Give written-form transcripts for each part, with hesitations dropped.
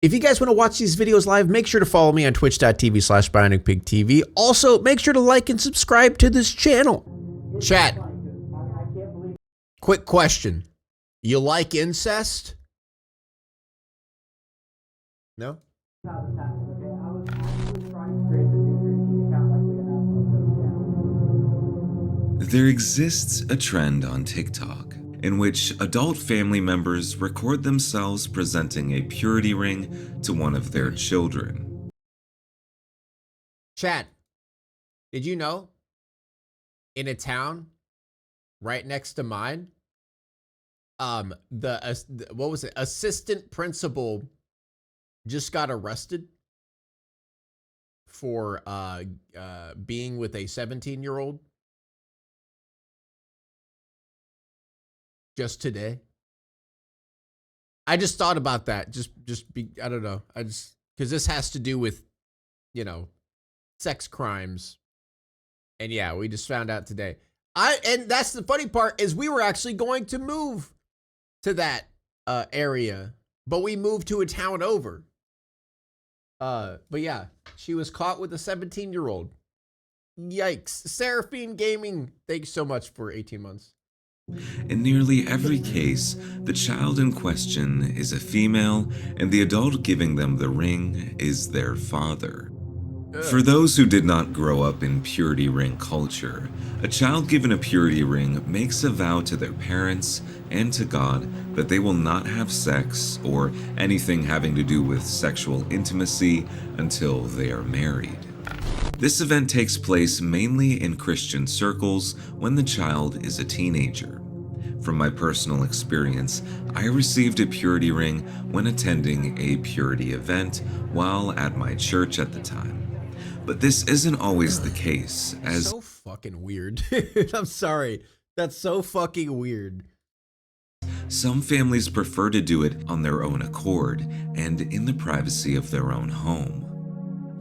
If you guys want to watch these videos live, make sure to follow me on twitch.tv/Bionicpigtv. Also, make sure to like and subscribe to this channel. Chat. Quick question. You like incest? No? There exists a trend on TikTok in which adult family members record themselves presenting a purity ring to one of their children. Chat, did you know in a town right next to mine, what was it? Assistant principal just got arrested for being with a 17-year-old just today. I just thought about that. I don't know. Because this has to do with, you know, sex crimes. And yeah, we just found out today. And that's the funny part, is we were actually going to move to that area, but we moved to a town over. But yeah, she was caught with a 17-year-old. Yikes. Seraphine Gaming, thanks so much for 18 months. In nearly every case, the child in question is a female, and the adult giving them the ring is their father. For those who did not grow up in purity ring culture, a child given a purity ring makes a vow to their parents and to God that they will not have sex or anything having to do with sexual intimacy until they are married. This event takes place mainly in Christian circles when the child is a teenager. From my personal experience, I received a purity ring when attending a purity event while at my church at the time. But this isn't always the case, as— so fucking weird. I'm sorry. That's so fucking weird. some families prefer to do it on their own accord and in the privacy of their own home.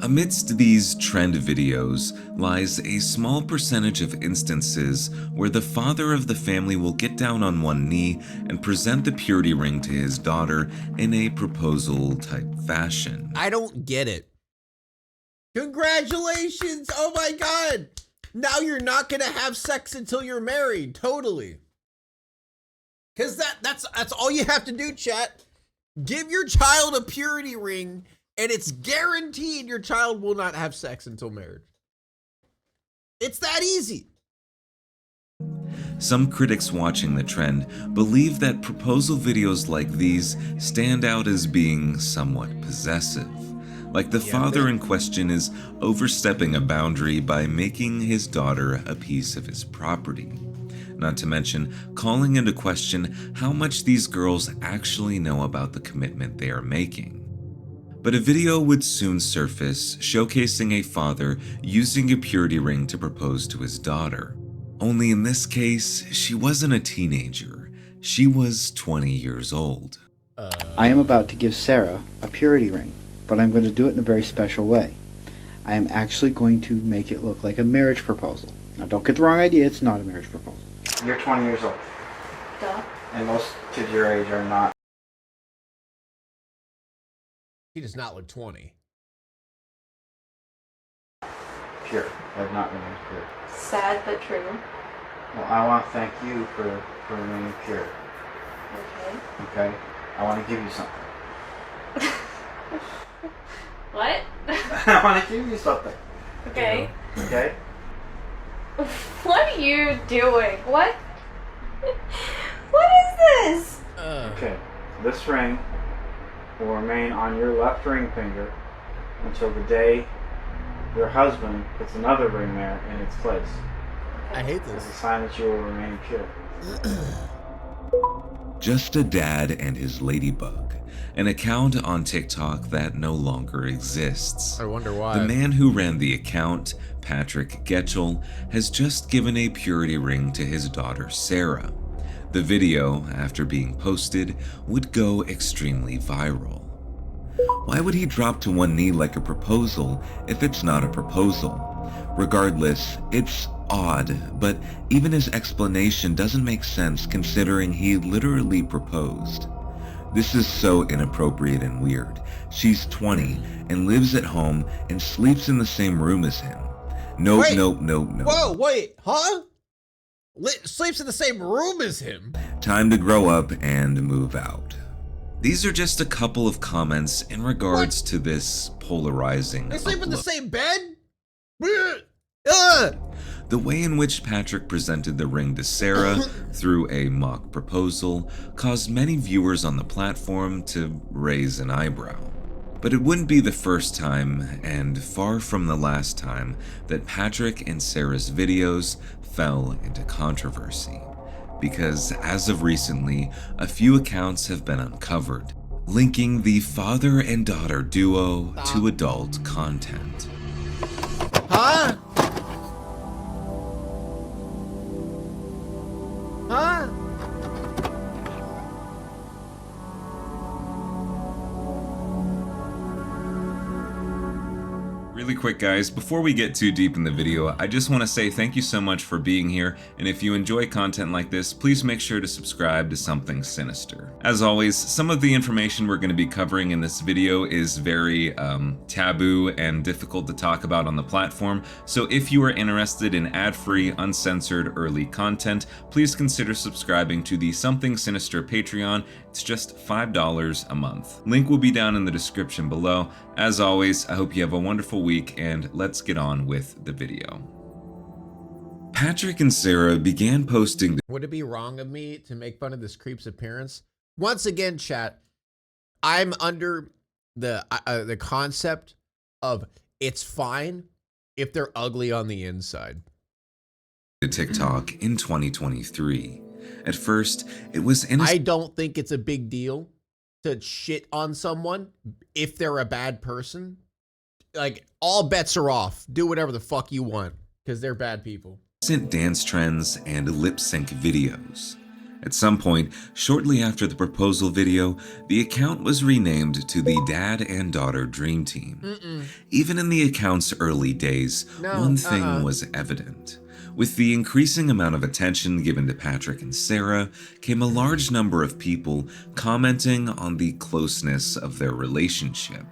Amidst these trend videos lies a small percentage of instances where the father of the family will get down on one knee and present the purity ring to his daughter in a proposal-type fashion. I don't get it. Congratulations! Oh my god! Now you're not gonna have sex until you're married. Totally. Cause that's all you have to do, chat. Give your child a purity ring, and it's guaranteed your child will not have sex until marriage. It's that easy. Some critics watching the trend believe that proposal videos like these stand out as being somewhat possessive. Like the father in question is overstepping a boundary by making his daughter a piece of his property. Not to mention calling into question how much these girls actually know about the commitment they are making. But a video would soon surface showcasing a father using a purity ring to propose to his daughter. Only in this case, she wasn't a teenager. She was 20 years old. I am about to give Sarah a purity ring, but I'm going to do it in a very special way. I am actually going to make it look like a marriage proposal. Now don't get the wrong idea, it's not a marriage proposal. You're 20 years old. Duh. And most kids your age are not. He does not look 20. Pure. I've not remained pure. Sad but true. Well, I want to thank you for remaining pure. Okay. Okay? I want to give you something. What? I want to give you something. Okay. Okay? What are you doing? What? What is this? Okay. This ring will remain on your left ring finger until the day your husband puts another ring there in its place. I hate It's a this. sign that you will remain pure. Just a Dad and His Ladybug, an account on TikTok that no longer exists. I wonder why. The man who ran the account, Patrick Getchell, has just given a purity ring to his daughter Sarah. The video, after being posted, would go extremely viral. Why would he drop to one knee like a proposal if it's not a proposal? Regardless, it's odd, but even his explanation doesn't make sense considering he literally proposed. This is so inappropriate and weird. She's 20 and lives at home and sleeps in the same room as him. Nope, Wait. nope, nope, nope. Whoa, wait, huh? Sleeps in the same room as him. Time to grow up and move out. These are just a couple of comments in regards to this polarizing They sleep in the upload. same bed? The way in which Patrick presented the ring to Sarah through a mock proposal caused many viewers on the platform to raise an eyebrow. But it wouldn't be the first time, and far from the last time, that Patrick and Sarah's videos fell into controversy. Because as of recently, a few accounts have been uncovered, linking the father and daughter duo to adult content. Huh? Huh? Really quick guys, before we get too deep in the video, I just want to say thank you so much for being here, and if you enjoy content like this, please make sure to subscribe to Something Sinister. As always, some of the information we're going to be covering in this video is very taboo and difficult to talk about on the platform, so if you are interested in ad-free, uncensored, early content, please consider subscribing to the Something Sinister Patreon. It's just $5 a month. Link will be down in the description below. As always, I hope you have a wonderful week, and let's get on with the video. Patrick and Sarah began posting. Would it be wrong of me to make fun of this creep's appearance? Once again, chat, I'm under the concept of it's fine if they're ugly on the inside. To TikTok in 2023. At first, it was I don't think it's a big deal to shit on someone if they're a bad person. Like, all bets are off. Do whatever the fuck you want because they're bad people. innocent dance trends and lip sync videos. At some point, shortly after the proposal video, the account was renamed to the Dad and Daughter Dream Team. Even in the account's early days, one thing was evident. With the increasing amount of attention given to Patrick and Sarah, came a large number of people commenting on the closeness of their relationship.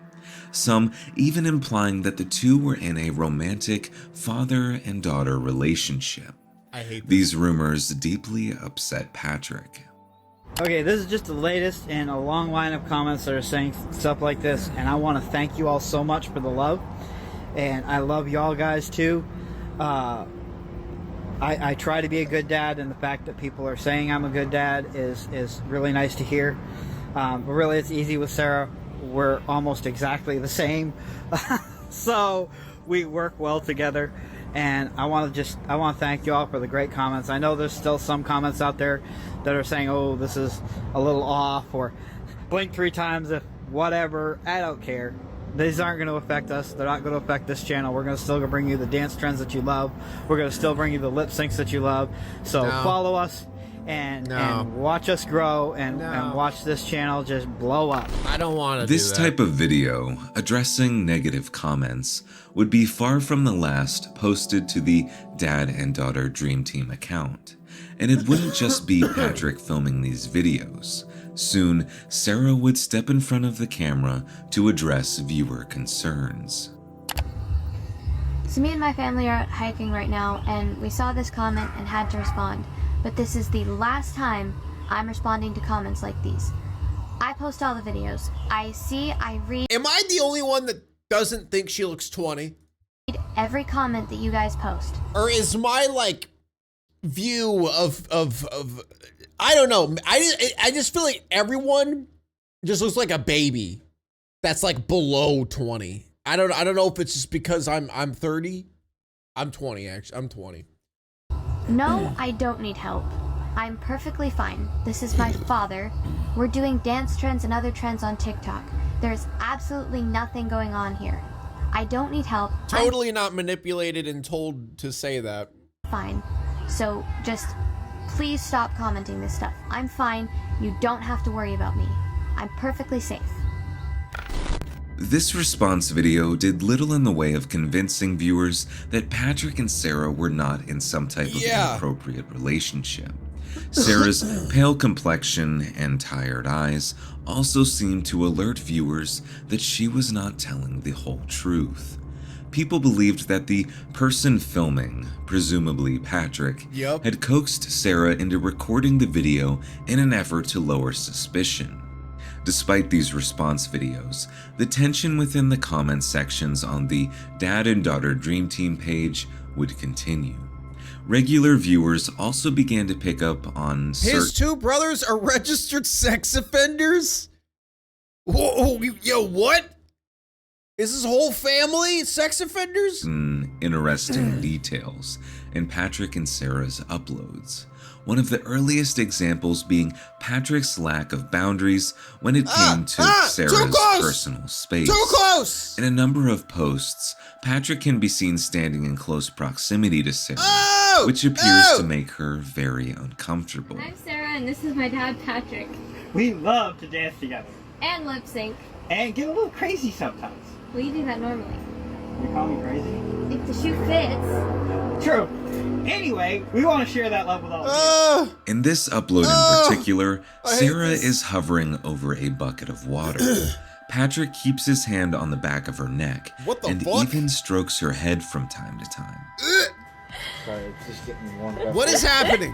Some even implying that the two were in a romantic father and daughter relationship. I hate this. These rumors deeply upset Patrick. Okay, this is just the latest in a long line of comments that are saying stuff like this, and I want to thank you all so much for the love, and I love y'all guys too. I try to be a good dad, and the fact that people are saying I'm a good dad is really nice to hear. But really, it's easy with Sarah. We're almost exactly the same, so we work well together. And I want to thank you all for the great comments. I know there's still some comments out there that are saying, "Oh, this is a little off," or "blink 3 times if whatever." I don't care. These aren't going to affect us. They're not going to affect this channel. We're going to still bring you the dance trends that you love. We're going to still bring you the lip syncs that you love. So follow us and watch us grow and watch this channel just blow up. I don't want to This type of video, addressing negative comments, would be far from the last posted to the Dad and Daughter Dream Team account. And it wouldn't just be Patrick filming these videos. Soon, Sarah would step in front of the camera to address viewer concerns. So me and my family are out hiking right now, and we saw this comment and had to respond. But this is the last time I'm responding to comments like these. I post all the videos. I read Am I the only one that doesn't think she looks 20? every comment that you guys post. Or is my, like, view of I don't know. I just feel like everyone just looks like a baby that's like below 20. I don't know if it's just because I'm 30. I'm 20 actually. I'm 20. No, I don't need help. I'm perfectly fine. This is my father. We're doing dance trends and other trends on TikTok. There's absolutely nothing going on here. I don't need help. Totally not manipulated and told to say that. I'm fine. So just please stop commenting this stuff. I'm fine. You don't have to worry about me. I'm perfectly safe. This response video did little in the way of convincing viewers that Patrick and Sarah were not in some type of inappropriate relationship. Sarah's pale complexion and tired eyes also seemed to alert viewers that she was not telling the whole truth. People believed that the person filming, presumably Patrick, had coaxed Sarah into recording the video in an effort to lower suspicion. Despite these response videos, the tension within the comment sections on the Dad and Daughter Dream Team page would continue. Regular viewers also began to pick up on His two brothers are registered sex offenders? Whoa, yo, what? Is his whole family sex offenders? Interesting details in Patrick and Sarah's uploads. One of the earliest examples being Patrick's lack of boundaries when it came to Sarah's personal space. Too close! In a number of posts, Patrick can be seen standing in close proximity to Sarah, which appears to make her very uncomfortable. I'm Sarah, and this is my dad, Patrick. We love to dance together. And lip sync. And get a little crazy sometimes. Well, you do that normally. You call me crazy? If the shoe fits. True. Anyway, we want to share that love with all of you. In this upload in particular, Sarah is hovering over a bucket of water. Patrick keeps his hand on the back of her neck and even strokes her head from time to time. Sorry, it's just getting warmed up. What is happening?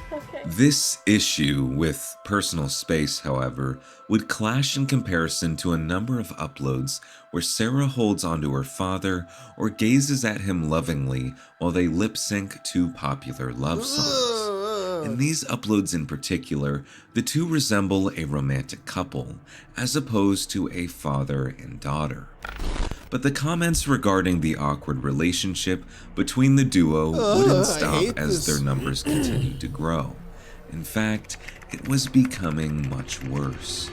Okay. This issue with personal space, however, would clash in comparison to a number of uploads where Sarah holds onto her father or gazes at him lovingly while they lip sync to popular love songs. In these uploads in particular, the two resemble a romantic couple, as opposed to a father and daughter. But the comments regarding the awkward relationship between the duo wouldn't stop as their numbers continued to grow. In fact, it was becoming much worse.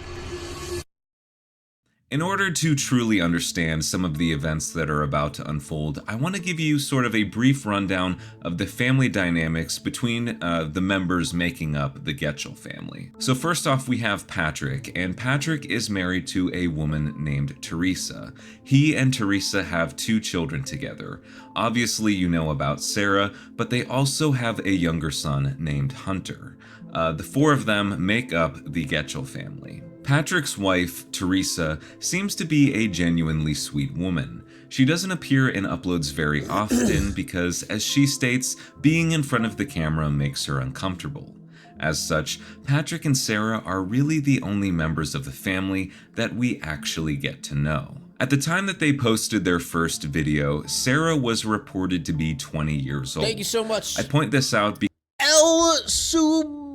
In order to truly understand some of the events that are about to unfold, I want to give you sort of a brief rundown of the family dynamics between the members making up the Getchell family. So first off, we have Patrick, and Patrick is married to a woman named Teresa. He and Teresa have 2 children together. Obviously, you know about Sarah, but they also have a younger son named Hunter. The 4 of them make up the Getchell family. Patrick's wife, Teresa, seems to be a genuinely sweet woman. She doesn't appear in uploads very often because, as she states, being in front of the camera makes her uncomfortable. As such, Patrick and Sarah are really the only members of the family that we actually get to know. At the time that they posted their first video, Sarah was reported to be 20 years old. Thank you so much. I point this out because El Sublimo.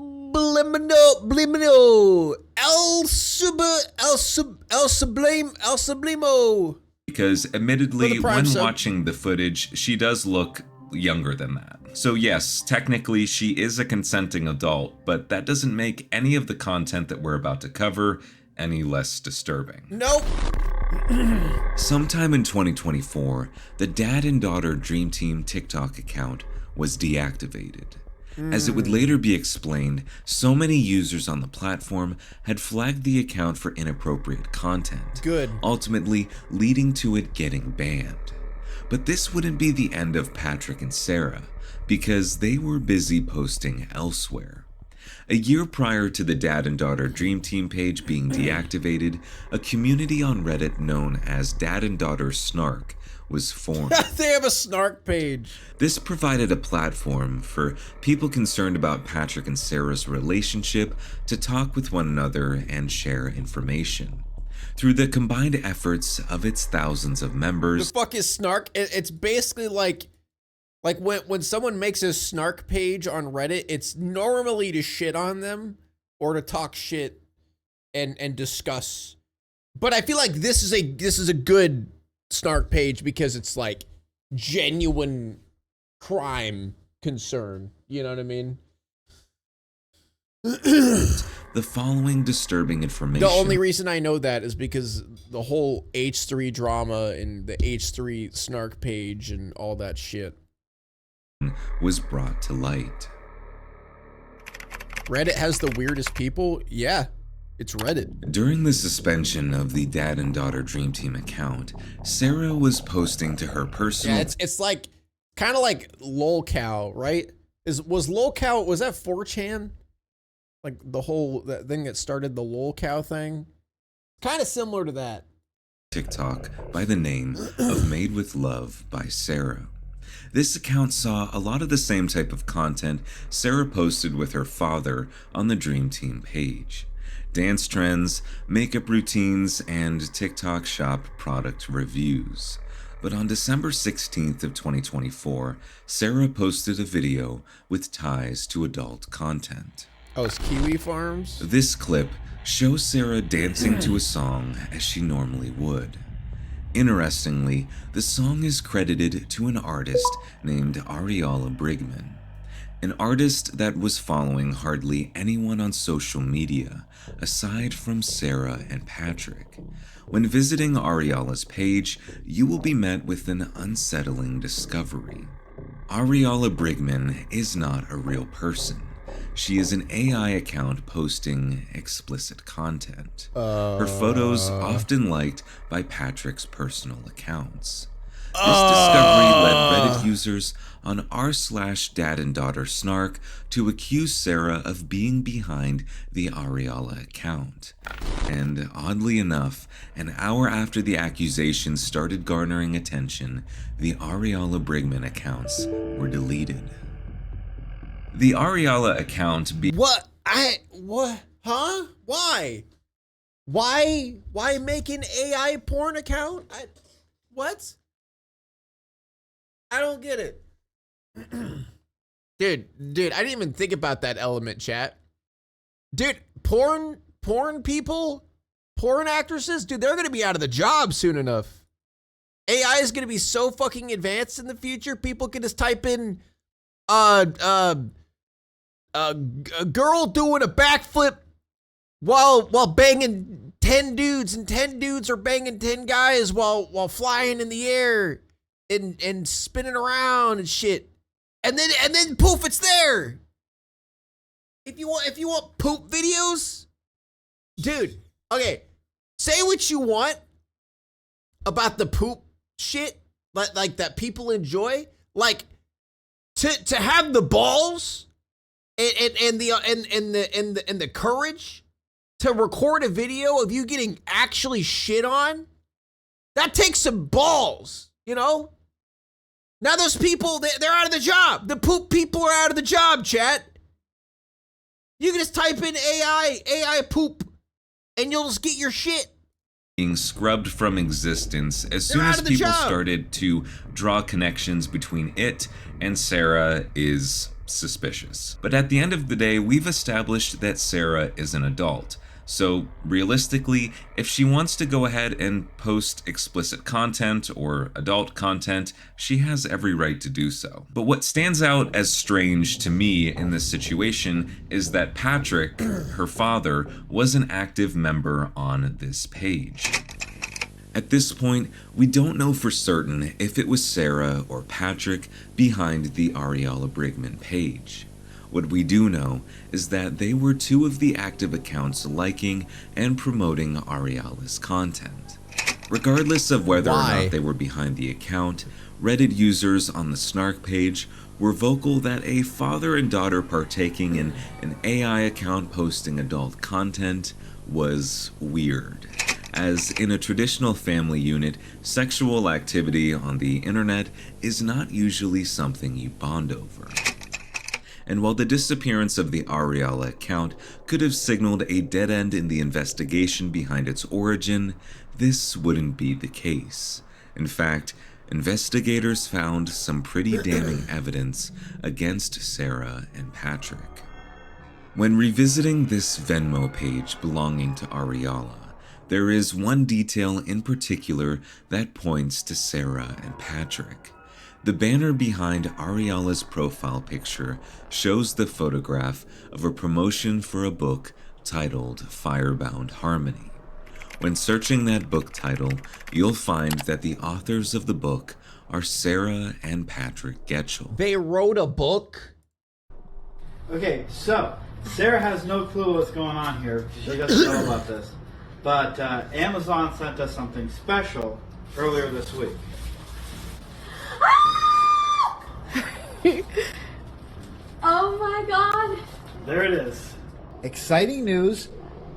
Because admittedly, when sub. watching the footage, she does look younger than that. So yes, technically she is a consenting adult, but that doesn't make any of the content that we're about to cover any less disturbing. Nope. Sometime in 2024, the Dad and Daughter Dream Team TikTok account was deactivated. As it would later be explained, so many users on the platform had flagged the account for inappropriate content, ultimately leading to it getting banned. But this wouldn't be the end of Patrick and Sarah, because they were busy posting elsewhere. A year prior to the Dad and Daughter Dream Team page being deactivated, a community on Reddit known as Dad and Daughter Snark was formed. They have a snark page. This provided a platform for people concerned about Patrick and Sarah's relationship to talk with one another and share information. Through the combined efforts of its thousands of members. The fuck is snark? It's basically like when someone makes a snark page on Reddit, it's normally to shit on them or to talk shit and discuss. But I feel like this is a good snark page because it's like genuine crime concern. You know what I mean? The following disturbing information. The only reason I know that is because the whole H3 drama and the H3 snark page and all that shit was brought to light. Reddit has the weirdest people? Yeah, it's Reddit. During the suspension of the Dad and Daughter Dream Team account, Sarah was posting to her personal... Yeah, it's like, kind of like lolcow, right? Was lolcow, was that 4chan? Like the whole that thing that started the lolcow thing? Kind of similar to that. TikTok by the name of Made with Love by Sarah. This account saw a lot of the same type of content Sarah posted with her father on the Dream Team page. Dance trends, makeup routines, and TikTok shop product reviews. But on December 16th of 2024, Sarah posted a video with ties to adult content. Oh, it's Kiwi Farms? This clip shows Sarah dancing to a song as she normally would. Interestingly, the song is credited to an artist named Ariala Brigman, an artist that was following hardly anyone on social media aside from Sarah and Patrick. When visiting Ariala's page, you will be met with an unsettling discovery. Ariala Brigman is not a real person. She is an AI account posting explicit content. Her photos often liked by Patrick's personal accounts. This discovery led Reddit users on r/dad and daughter snark to accuse Sarah of being behind the Ariala account. And oddly enough, an hour after the accusations started garnering attention, the Ariala Brigman accounts were deleted. The Ariala account What? Huh? Why? Why make an AI porn account? What? I don't get it. Dude, I didn't even think about that element, chat. Dude, porn people, porn actresses, dude, they're gonna be out of the job soon enough. AI is gonna be so fucking advanced in the future, people can just type in, a girl doing a backflip while banging 10 dudes, and 10 dudes are banging 10 guys while flying in the air and spinning around and shit. And then poof, it's there. If you want poop videos, dude, okay, say what you want about the poop shit, like that people enjoy, like to have the balls and the courage to record a video of you getting actually shit on, that takes some balls, you know? Now those people, they're out of the job. The poop people are out of the job, chat. You can just type in AI poop, and you'll just get your shit. Being scrubbed from existence as soon as people started to draw connections between it and Sarah is suspicious. But at the end of the day, we've established that Sarah is an adult. So realistically, if she wants to go ahead and post explicit content or adult content, she has every right to do so. But what stands out as strange to me in this situation is that Patrick, her father, was an active member on this page. At this point, we don't know for certain if it was Sarah or Patrick behind the Ariala Brigman page. What we do know is that they were two of the active accounts liking and promoting Ariala's content. Regardless of whether or not they were behind the account, Reddit users on the Snark page were vocal that a father and daughter partaking in an AI account posting adult content was weird. As in a traditional family unit, sexual activity on the internet is not usually something you bond over. And while the disappearance of the Ariala account could have signaled a dead end in the investigation behind its origin, this wouldn't be the case. In fact, investigators found some pretty damning evidence against Sarah and Patrick. When revisiting this Venmo page belonging to Ariala, there is one detail in particular that points to Sarah and Patrick. The banner behind Ariala's profile picture shows the photograph of a promotion for a book titled Firebound Harmony. When searching that book title, you'll find that the authors of the book are Sarah and Patrick Getchell. They wrote a book? Okay, so Sarah has no clue what's going on here. She doesn't know about this. But Amazon sent us something special earlier this week. Oh my god. There it is. Exciting news.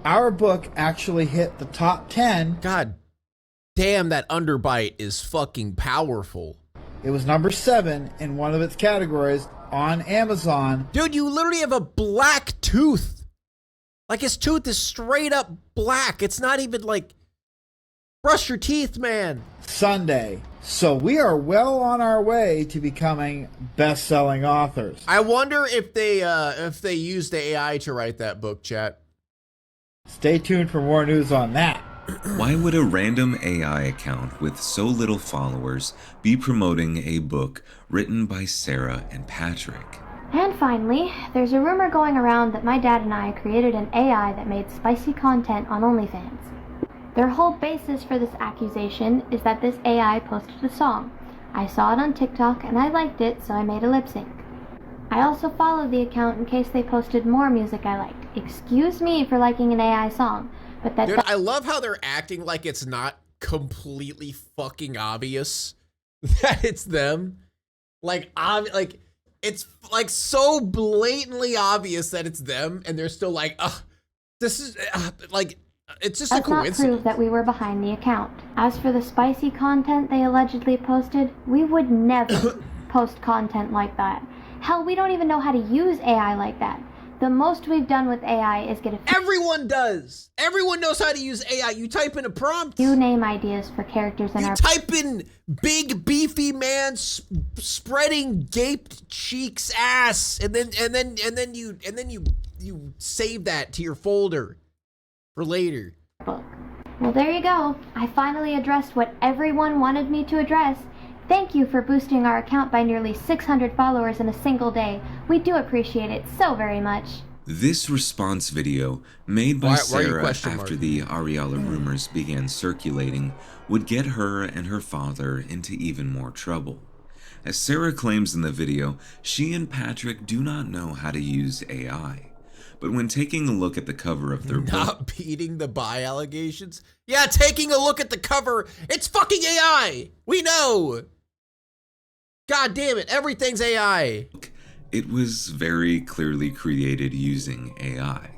Our book actually hit the top 10. God damn, that underbite is fucking powerful. It was number 7 in one of its categories on Amazon. Dude, you literally have a black tooth. Like, his tooth is straight up black. It's not even like, brush your teeth, man. Sunday. So we are well on our way to becoming best-selling authors. I wonder if they used AI to write that book, chat. Stay tuned for more news on that. Why would a random AI account with so little followers be promoting a book written by Sarah and Patrick? And finally, there's a rumor going around that my dad and I created an AI that made spicy content on OnlyFans. Their whole basis for this accusation is that this AI posted a song. I saw it on TikTok and I liked it, so I made a lip sync. I also followed the account in case they posted more music I liked. Excuse me for liking an AI song, but that— Dude, I love how they're acting like it's not completely fucking obvious that it's them. Like it's like so blatantly obvious that it's them, and they're still like, this is like, it's just a coincidence. Not prove that we were behind the account. As for the spicy content they allegedly posted, we would never post content like that. Hell, we don't even know how to use AI like that. The most we've done with AI is get a Everyone does. Everyone knows how to use AI. You type in a prompt. few name ideas for characters in You our— type in big beefy man spreading gaped cheeks ass, and then you save that to your folder for later. book. Well, there you go. I finally addressed what everyone wanted me to address. Thank you for boosting our account by nearly 600 followers in a single day. We do appreciate it so very much. This response video, made by Sarah question mark? after the Ariella rumors began circulating, would get her and her father into even more trouble. As Sarah claims in the video, she and Patrick do not know how to use AI. But when taking a look at the cover of their book— Not beating the bi allegations? Yeah, taking a look at the cover, it's fucking AI! We know! God damn it, everything's AI! it was very clearly created using AI.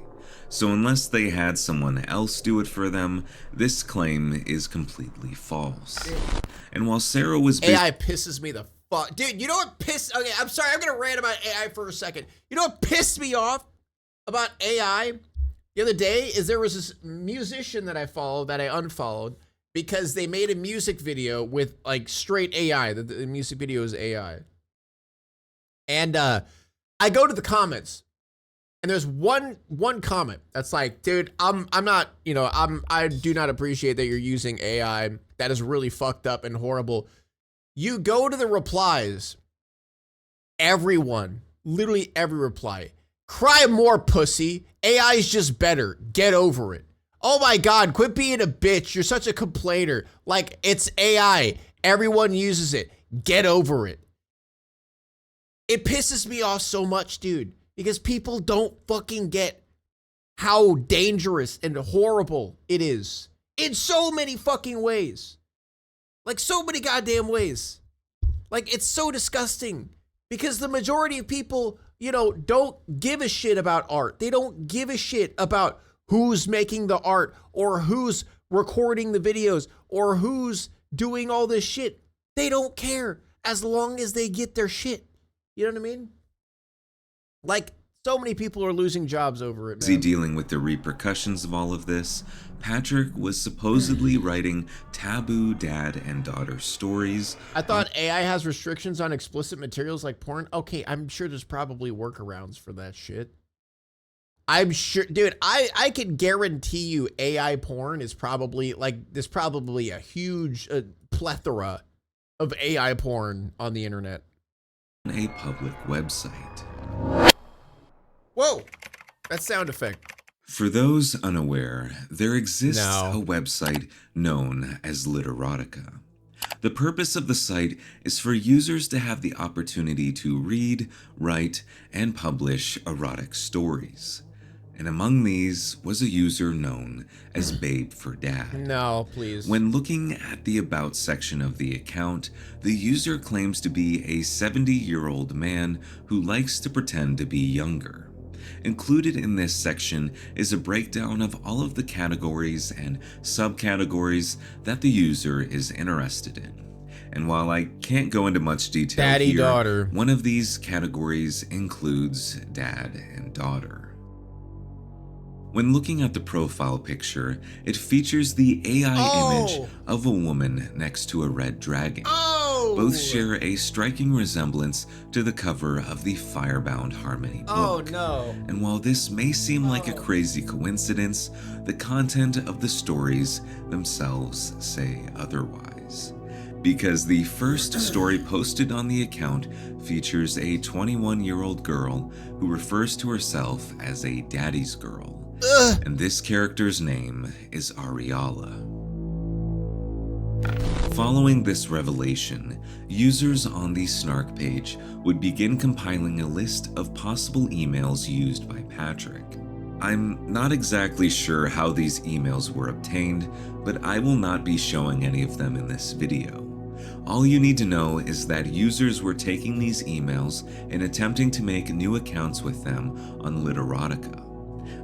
So unless they had someone else do it for them, this claim is completely false. And while Sarah was AI pisses me the fuck. Dude, you know what okay, I'm sorry, I'm gonna rant about AI for a second. You know what pissed me off about AI the other day is there was this musician that I followed that I unfollowed because they made a music video with like straight AI. The music video is AI. And I go to the comments and there's one comment that's like, dude, I'm not, you know, I do not appreciate that you're using AI. That is really fucked up and horrible. You go to the replies, everyone, literally every reply, cry more, pussy. AI is just better. Get over it. Oh my God, quit being a bitch. You're such a complainer. Like, it's AI. Everyone uses it. Get over it. It pisses me off so much, dude, because people don't fucking get how dangerous and horrible it is in so many fucking ways. Like, so many goddamn ways. Like, it's so disgusting because the majority of people, you know, don't give a shit about art. They don't give a shit about who's making the art or who's recording the videos or who's doing all this shit. They don't care as long as they get their shit. You know what I mean? Like, so many people are losing jobs over it, man. dealing with the repercussions of all of this, Patrick was supposedly writing taboo dad and daughter stories. I thought AI has restrictions on explicit materials like porn. Okay, I'm sure there's probably workarounds for that shit. I'm sure, dude, I can guarantee you AI porn is probably, like, there's probably a huge plethora of AI porn on the internet. A public website. Whoa, that sound effect. For those unaware, there exists No. a website known as Literotica. The purpose of the site is for users to have the opportunity to read, write, and publish erotic stories. And among these was a user known as Babe for Dad. No, please. When looking at the About section of the account, the user claims to be a 70-year-old man who likes to pretend to be younger. Included in this section is a breakdown of all of the categories and subcategories that the user is interested in. And while I can't go into much detail Daddy, here, daughter. one of these categories includes dad and daughter. When looking at the profile picture, it features the AI image of a woman next to a red dragon. Both share a striking resemblance to the cover of the Firebound Harmony book. No. And while this may seem like a crazy coincidence, the content of the stories themselves say otherwise. Because the first story posted on the account features a 21-year-old girl who refers to herself as a daddy's girl. And this character's name is Ariala. Following this revelation, users on the Snark page would begin compiling a list of possible emails used by Patrick. I'm not exactly sure how these emails were obtained, but I will not be showing any of them in this video. All you need to know is that users were taking these emails and attempting to make new accounts with them on Literotica.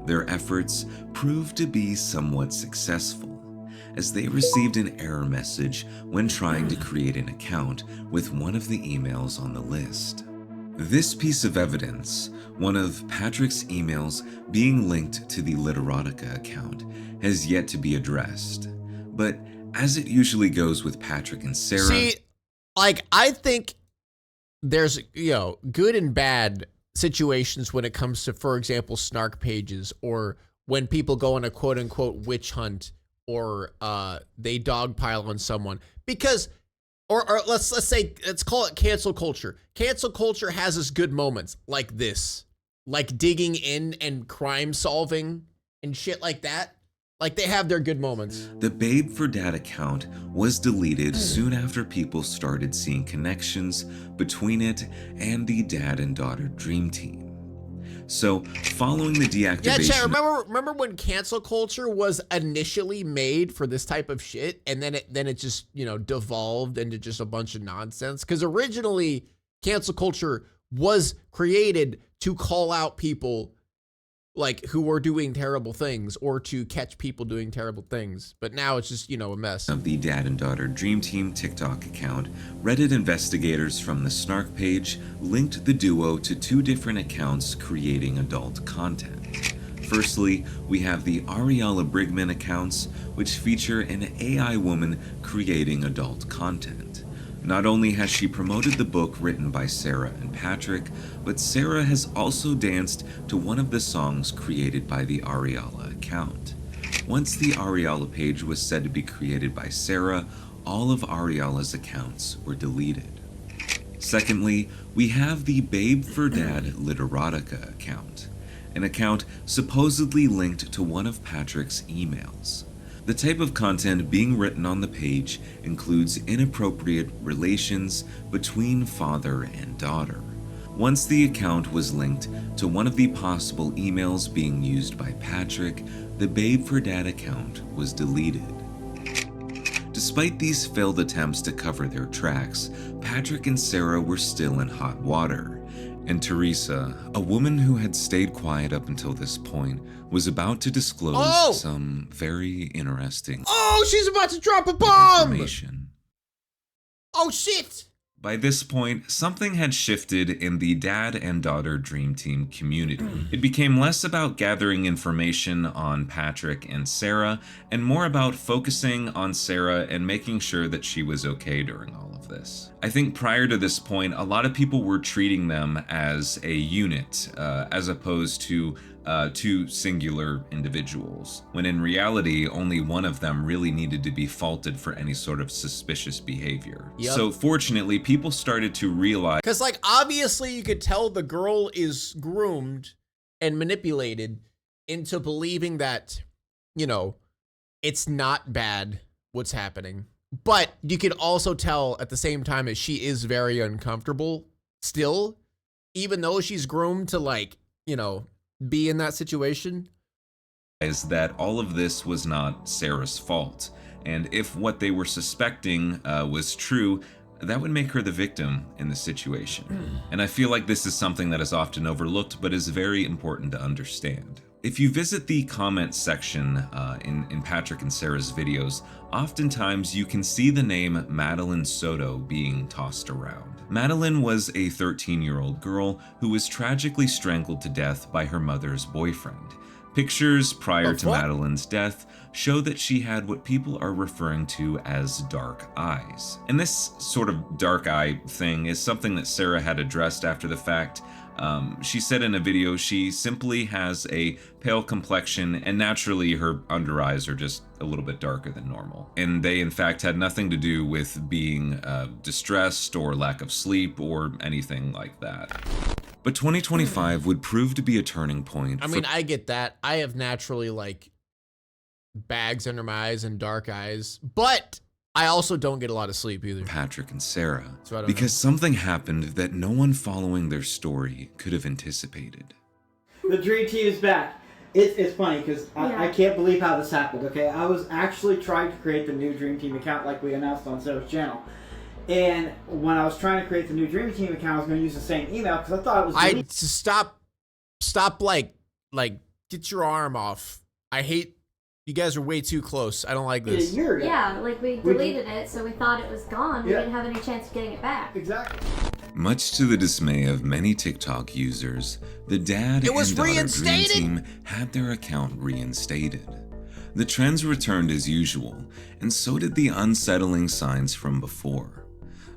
Their efforts proved to be somewhat successful, as they received an error message when trying to create an account with one of the emails on the list. This piece of evidence, one of Patrick's emails being linked to the Literotica account, has yet to be addressed. But as it usually goes with Patrick and Sarah... See, like, I think there's, good and bad situations when it comes to, for example, Snark pages, or when people go on a quote-unquote witch hunt, or they dogpile on someone. Because, or let's say, let's call it cancel culture. Cancel culture has its good moments, like this. Like digging in and crime solving and shit like that. Like, they have their good moments. The Babe for Dad account was deleted soon after people started seeing connections between it and the dad and daughter dream team. So, following the deactivation... Yeah, Chad, remember when cancel culture was initially made for this type of shit, and then it just, devolved into just a bunch of nonsense? Because originally, cancel culture was created to call out people like who were doing terrible things, or to catch people doing terrible things. But now it's just, a mess. Of the dad and daughter dream team TikTok account, Reddit investigators from the Snark page linked the duo to two different accounts creating adult content. Firstly, we have the Ariala Brigman accounts, which feature an AI woman creating adult content. Not only has she promoted the book written by Sarah and Patrick, but Sarah has also danced to one of the songs created by the Ariala account. Once the Ariala page was said to be created by Sarah, all of Ariala's accounts were deleted. Secondly, we have the Babe for Dad Literotica account, an account supposedly linked to one of Patrick's emails. The type of content being written on the page includes inappropriate relations between father and daughter. Once the account was linked to one of the possible emails being used by Patrick, the Babe for Dad account was deleted. Despite these failed attempts to cover their tracks, Patrick and Sarah were still in hot water. And Teresa, a woman who had stayed quiet up until this point, was about to disclose some very interesting she's about to drop a bomb! information. Oh, shit! By this point, something had shifted in the dad and daughter dream team community. It became less about gathering information on Patrick and Sarah, and more about focusing on Sarah and making sure that she was okay during all of this. I think prior to this point, a lot of people were treating them as a unit, as opposed to two singular individuals, when in reality, only one of them really needed to be faulted for any sort of suspicious behavior. Yep. So fortunately, people started to realize... Because, like, obviously you could tell the girl is groomed and manipulated into believing that, it's not bad what's happening. But you could also tell at the same time that she is very uncomfortable still, even though she's groomed to, like, be in that situation. Is that all of this was not Sarah's fault, and if what they were suspecting was true, that would make her the victim in the situation. And I feel like this is something that is often overlooked, but is very important to understand. If you visit the comment section in Patrick and Sarah's videos, oftentimes you can see the name Madeline Soto being tossed around. Madeline was a 13-year-old girl who was tragically strangled to death by her mother's boyfriend. Pictures prior to Madeline's death show that she had what people are referring to as dark eyes. And this sort of dark eye thing is something that Sarah had addressed after the fact. She said in a video she simply has a pale complexion and naturally her under eyes are just a little bit darker than normal. And they in fact had nothing to do with being distressed or lack of sleep or anything like that. But 2025 would prove to be a turning point. I mean, I get that. I have naturally like bags under my eyes and dark eyes, but I also don't get a lot of sleep either. Patrick and Sarah, So because something happened that no one following their story could have anticipated. The dream team is back. It's funny because I can't believe how this happened. Okay, I was actually trying to create the new dream team account like we announced on Sarah's channel. And when I was trying to create the new Dream Team account, I was going to use the same email because I thought it was. I stop like get your arm off. I hate you guys are way too close. I don't like this. Yeah, like we deleted it, so we thought it was gone. We Yeah. didn't have any chance of getting it back. Exactly. Much to the dismay of many TikTok users, the dad It was and daughter Dream reinstated? Team had their account reinstated. The trends returned as usual, and so did the unsettling signs from before.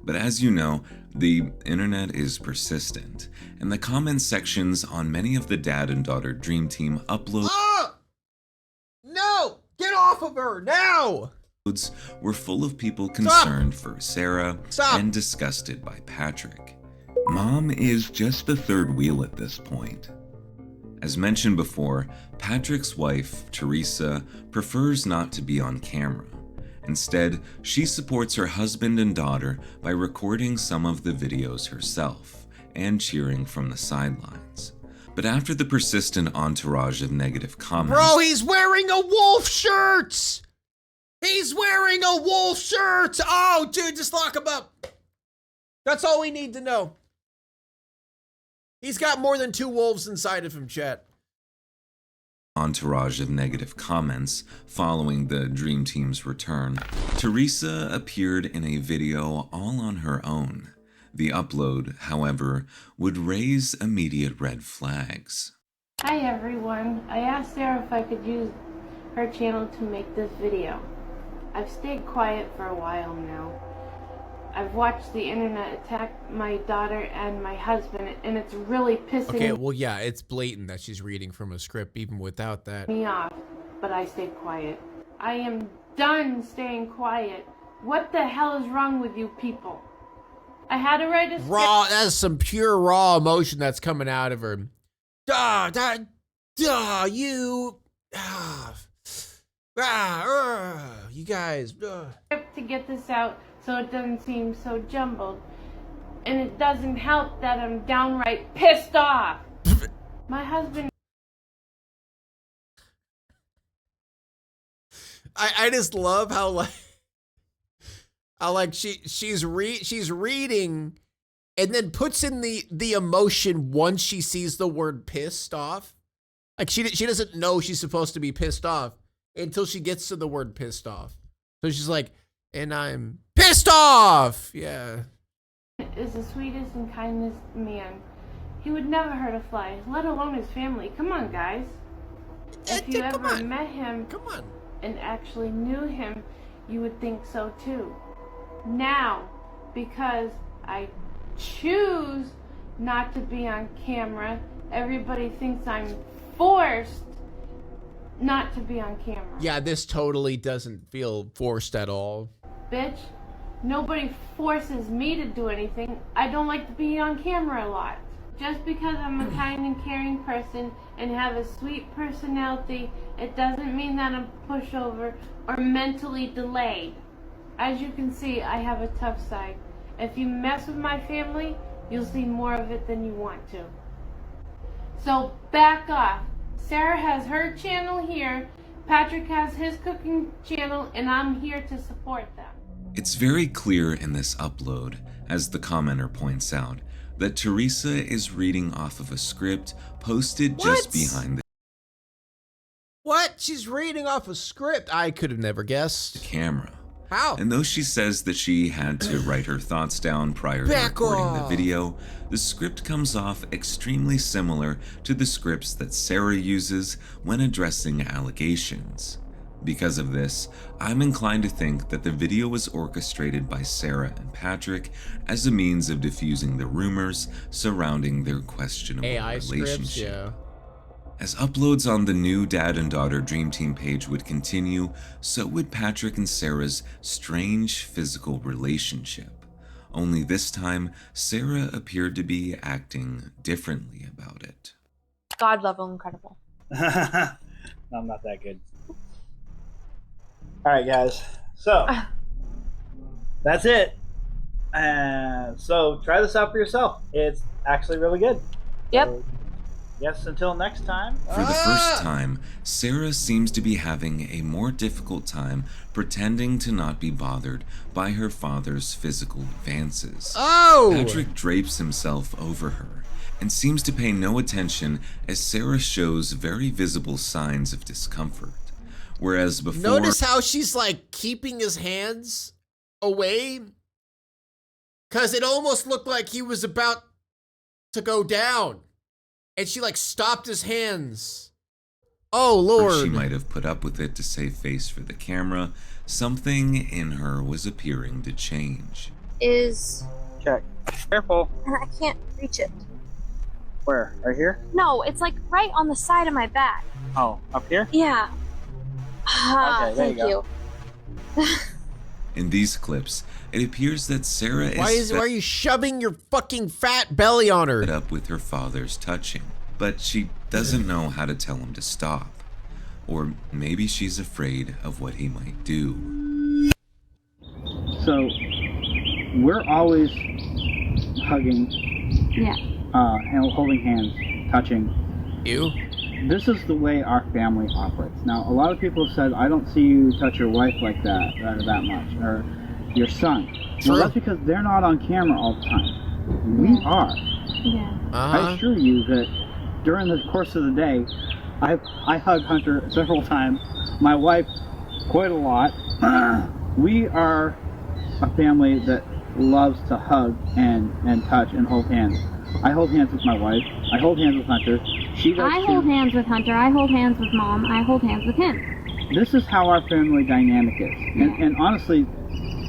But as you know, the internet is persistent, and the comment sections on many of the dad and daughter Dream Team uploads No! Get off of her now! were full of people concerned for Sarah Stop. and disgusted by Patrick. Mom is just the third wheel at this point. As mentioned before, Patrick's wife, Teresa, prefers not to be on camera. Instead, she supports her husband and daughter by recording some of the videos herself and cheering from the sidelines. But after the persistent entourage of negative comments, Bro, he's wearing a wolf shirt! He's wearing a wolf shirt! Oh, dude, just lock him up. That's all we need to know. He's got more than 2 wolves inside of him, chat. entourage of negative comments following the Dream Team's return, Teresa appeared in a video all on her own. The upload, however, would raise immediate red flags. Hi everyone, I asked Sarah if I could use her channel to make this video. I've stayed quiet for a while now. I've watched the internet attack my daughter and my husband, and it's really pissing Well, yeah, it's blatant that she's reading from a script even without that. me off, but I stayed quiet. I am done staying quiet. What the hell is wrong with you people? I had to write a Raw, that's some pure raw emotion that's coming out of her. You guys. script to get this out so it doesn't seem so jumbled. And it doesn't help that I'm downright pissed off. My husband I just love how she's reading and then puts in the emotion once she sees the word pissed off. Like she doesn't know she's supposed to be pissed off until she gets to the word pissed off. So she's like, and I'm pissed off. Yeah. is the sweetest and kindest man. He would never hurt a fly, let alone his family. Come on, guys. If you Come ever on. met him Come on. and actually knew him, you would think so too. Now, because I choose not to be on camera, everybody thinks I'm forced not to be on camera. Yeah, this totally doesn't feel forced at all. Bitch, nobody forces me to do anything. I don't like to be on camera a lot. Just because I'm a kind and caring person and have a sweet personality, it doesn't mean that I'm pushover or mentally delayed. As you can see, I have a tough side. If you mess with my family, you'll see more of it than you want to. So back off. Sarah has her channel here, Patrick has his cooking channel, and I'm here to support them. It's very clear in this upload, as the commenter points out, that Teresa is reading off of a script posted just behind the What? She's reading off a script? I could have never guessed. camera. How? And though she says that she had to write her thoughts down prior to Back recording the off. video, the script comes off extremely similar to the scripts that Sarah uses when addressing allegations. Because of this, I'm inclined to think that the video was orchestrated by Sarah and Patrick as a means of diffusing the rumors surrounding their questionable AI relationship. scripts, yeah. As uploads on the new Dad and Daughter Dream Team page would continue, so would Patrick and Sarah's strange physical relationship. Only this time, Sarah appeared to be acting differently about it. God level incredible. I'm not that good. Alright, guys. So, that's it. So, try this out for yourself. It's actually really good. Yep. So, yes, until next time. For the first time, Sarah seems to be having a more difficult time pretending to not be bothered by her father's physical advances. Oh! Patrick drapes himself over her and seems to pay no attention as Sarah shows very visible signs of discomfort. Whereas before... Notice how she's like keeping his hands away? Because it almost looked like he was about to go down. And she like stopped his hands. Oh, Lord. She might have put up with it to save face for the camera. Something in her was appearing to change. Check. Careful. I can't reach it. Where? Right here? No, it's like right on the side of my back. Oh, up here? Yeah. Okay, there you Thank you. In these clips, it appears that Sarah Why are you shoving your fucking fat belly on her? fed up with her father's touching, but she doesn't know how to tell him to stop. Or maybe she's afraid of what he might do. So, we're always hugging, Yeah. holding hands, touching. You? This is the way our family operates. Now, a lot of people have said, I don't see you touch your wife like that much, or your son. True. Well, that's because they're not on camera all the time. We are. Yeah. I assure you that during the course of the day, I hug Hunter several times, my wife quite a lot. We are a family that loves to hug and touch and hold hands. I hold hands with my wife. I hold hands with Hunter. She does I too. hold hands with Hunter. I hold hands with Mom. I hold hands with him. This is how our family dynamic is. And honestly,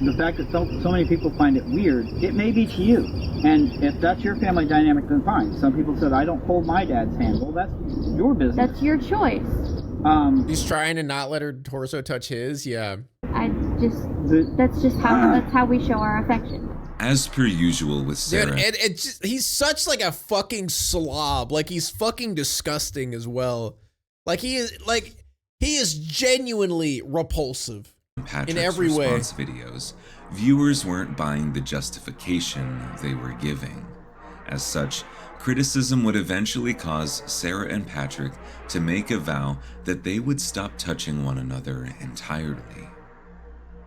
the fact that so many people find it weird, it may be to you. And if that's your family dynamic, then fine. Some people said, I don't hold my dad's hand. Well, that's your business. That's your choice. He's trying to not let her torso touch his, yeah. That's just how we show our affection. As per usual with Sarah, Dude, and he's such like a fucking slob. Like he's fucking disgusting as well. Like he is genuinely repulsive Patrick's in every way. response videos, viewers weren't buying the justification they were giving. As such, criticism would eventually cause Sarah and Patrick to make a vow that they would stop touching one another entirely.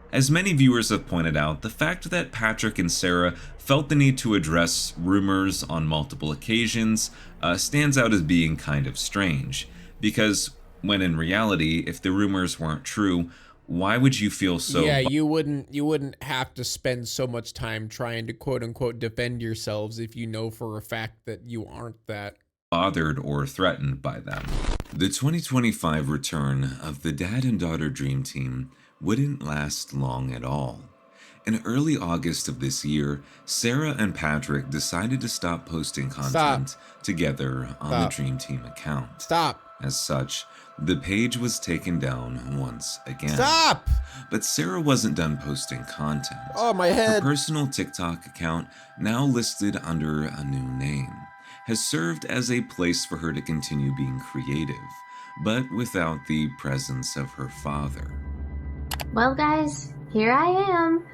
As many viewers have pointed out, the fact that Patrick and Sarah felt the need to address rumors on multiple occasions stands out as being kind of strange, because when in reality, if the rumors weren't true, why would you feel so... Yeah, you wouldn't have to spend so much time trying to quote unquote defend yourselves if you know for a fact that you aren't that bothered or threatened by them. The 2025 return of the Dad and Daughter Dream Team wouldn't last long at all. In early August of this year, Sarah and Patrick decided to stop posting content together on the Dream Team account. Stop. As such, the page was taken down once again. Stop! But Sarah wasn't done posting content. Oh, my Her head. personal TikTok account, now listed under a new name, has served as a place for her to continue being creative, but without the presence of her father. Well, guys, here I am.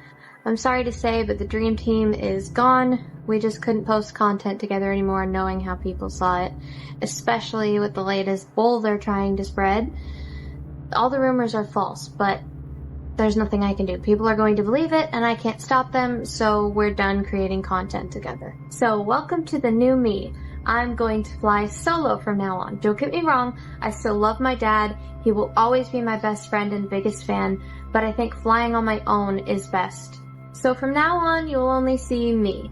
I'm sorry to say, but the dream team is gone. We just couldn't post content together anymore knowing how people saw it, especially with the latest bull they're trying to spread. All the rumors are false, but there's nothing I can do. People are going to believe it, and I can't stop them, so we're done creating content together. So welcome to the new me. I'm going to fly solo from now on. Don't get me wrong, I still love my dad. He will always be my best friend and biggest fan, but I think flying on my own is best. So from now on, you'll only see me.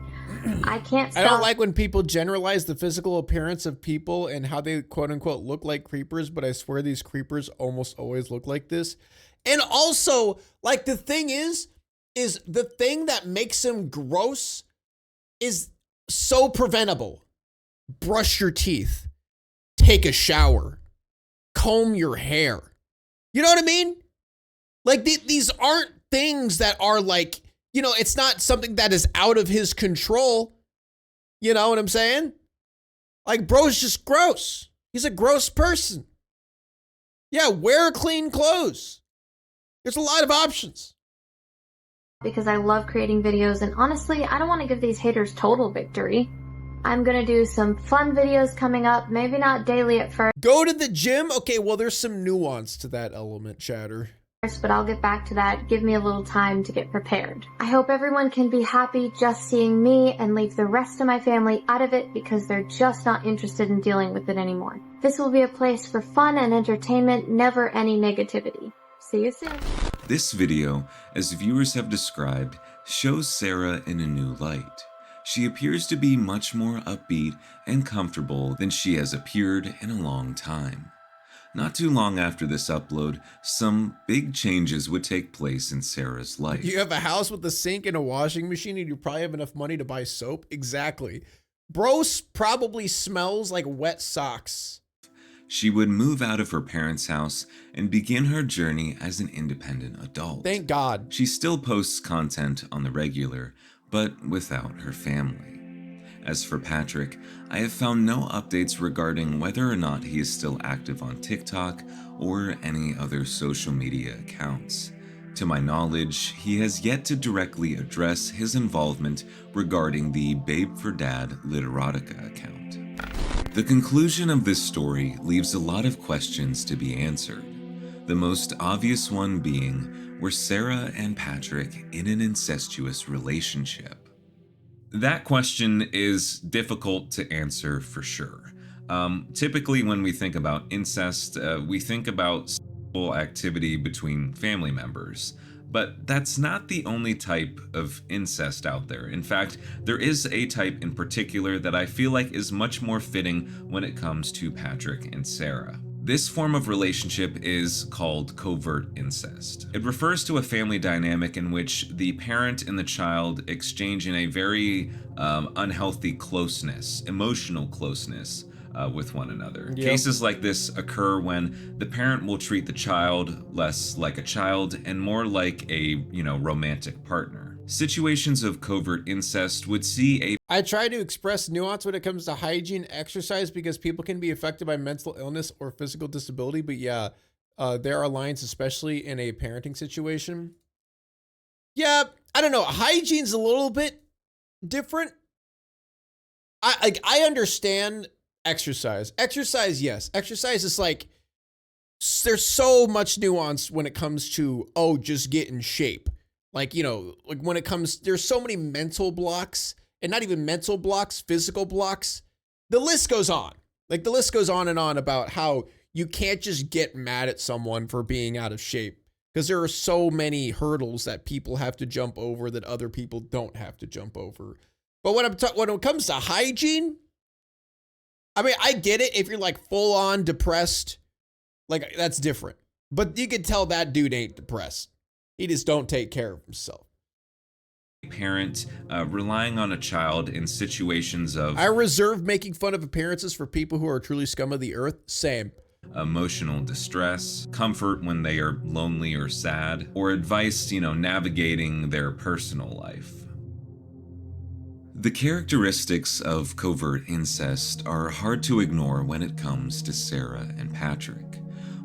I can't stop. I don't like when people generalize the physical appearance of people and how they quote unquote look like creepers, but I swear these creepers almost always look like this. And also, like, the thing is the thing that makes him gross is so preventable. Brush your teeth, take a shower, comb your hair. You know what I mean? Like, these aren't things that are like, you know, it's not something that is out of his control. You know what I'm saying? Like, bro's just gross. He's a gross person. Yeah, wear clean clothes. There's a lot of options. Because I love creating videos, and honestly, I don't want to give these haters total victory. I'm gonna do some fun videos coming up, maybe not daily at first, Go to the gym? Okay, well, there's some nuance to that element, chatter. but I'll get back to that. Give me a little time to get prepared. I hope everyone can be happy just seeing me and leave the rest of my family out of it because they're just not interested in dealing with it anymore. This will be a place for fun and entertainment, never any negativity. See you soon. This video, as viewers have described, shows Sarah in a new light. She appears to be much more upbeat and comfortable than she has appeared in a long time. Not too long after this upload, some big changes would take place in Sarah's life. You have a house with a sink and a washing machine and you probably have enough money to buy soap? Exactly. Bro probably smells like wet socks. She would move out of her parents' house and begin her journey as an independent adult. Thank God. She still posts content on the regular, but without her family. As for Patrick, I have found no updates regarding whether or not he is still active on TikTok or any other social media accounts. To my knowledge, he has yet to directly address his involvement regarding the Babe for Dad Literotica account. The conclusion of this story leaves a lot of questions to be answered. The most obvious one being, were Sarah and Patrick in an incestuous relationship? That question is difficult to answer for sure. Typically when we think about incest, we think about sexual activity between family members. But that's not the only type of incest out there. In fact, there is a type in particular that I feel like is much more fitting when it comes to Patrick and Sarah. This form of relationship is called covert incest. It refers to a family dynamic in which the parent and the child exchange in a very unhealthy closeness, emotional closeness, with one another. Yep. Cases like this occur when the parent will treat the child less like a child and more like a, romantic partner. Situations of covert incest would see a I try to express nuance when it comes to hygiene, exercise, because people can be affected by mental illness or physical disability. But yeah, there are lines, especially in a parenting situation. Yeah, I don't know. Hygiene's a little bit different. I understand exercise. Exercise, yes. Exercise is like, there's so much nuance when it comes to, just get in shape. Like, like when it comes, there's so many mental blocks, and not even mental blocks, physical blocks. The list goes on. Like, the list goes on and on about how you can't just get mad at someone for being out of shape, because there are so many hurdles that people have to jump over that other people don't have to jump over. But when it comes to hygiene, I mean, I get it. If you're like full on depressed, like, that's different. But you can tell that dude ain't depressed. He just don't take care of himself. Parent relying on a child in situations of I reserve making fun of appearances for people who are truly scum of the earth. Same. Emotional distress, comfort when they are lonely or sad, or advice, navigating their personal life. The characteristics of covert incest are hard to ignore when it comes to Sarah and Patrick.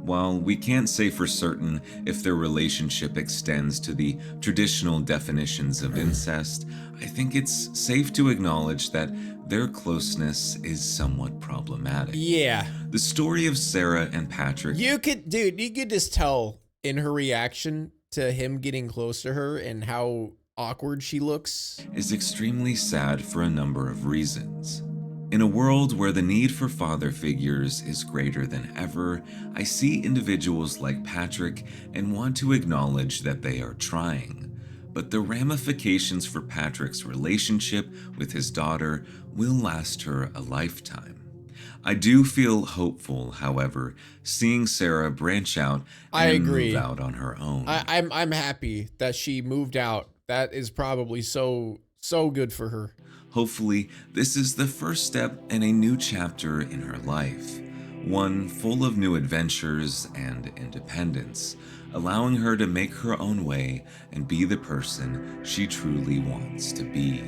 While we can't say for certain if their relationship extends to the traditional definitions of incest, I think it's safe to acknowledge that their closeness is somewhat problematic. Yeah. The story of Sarah and Patrick... You could just tell in her reaction to him getting close to her and how awkward she looks. ...is extremely sad for a number of reasons. In a world where the need for father figures is greater than ever, I see individuals like Patrick and want to acknowledge that they are trying. But the ramifications for Patrick's relationship with his daughter will last her a lifetime. I do feel hopeful, however, seeing Sarah branch out and move out on her own. I'm happy that she moved out. That is probably so good for her. Hopefully, this is the first step in a new chapter in her life, one full of new adventures and independence, allowing her to make her own way and be the person she truly wants to be.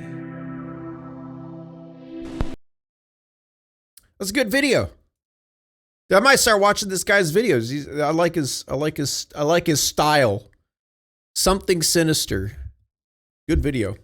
That's a good video. I might start watching this guy's videos. I like his style. Something sinister. Good video.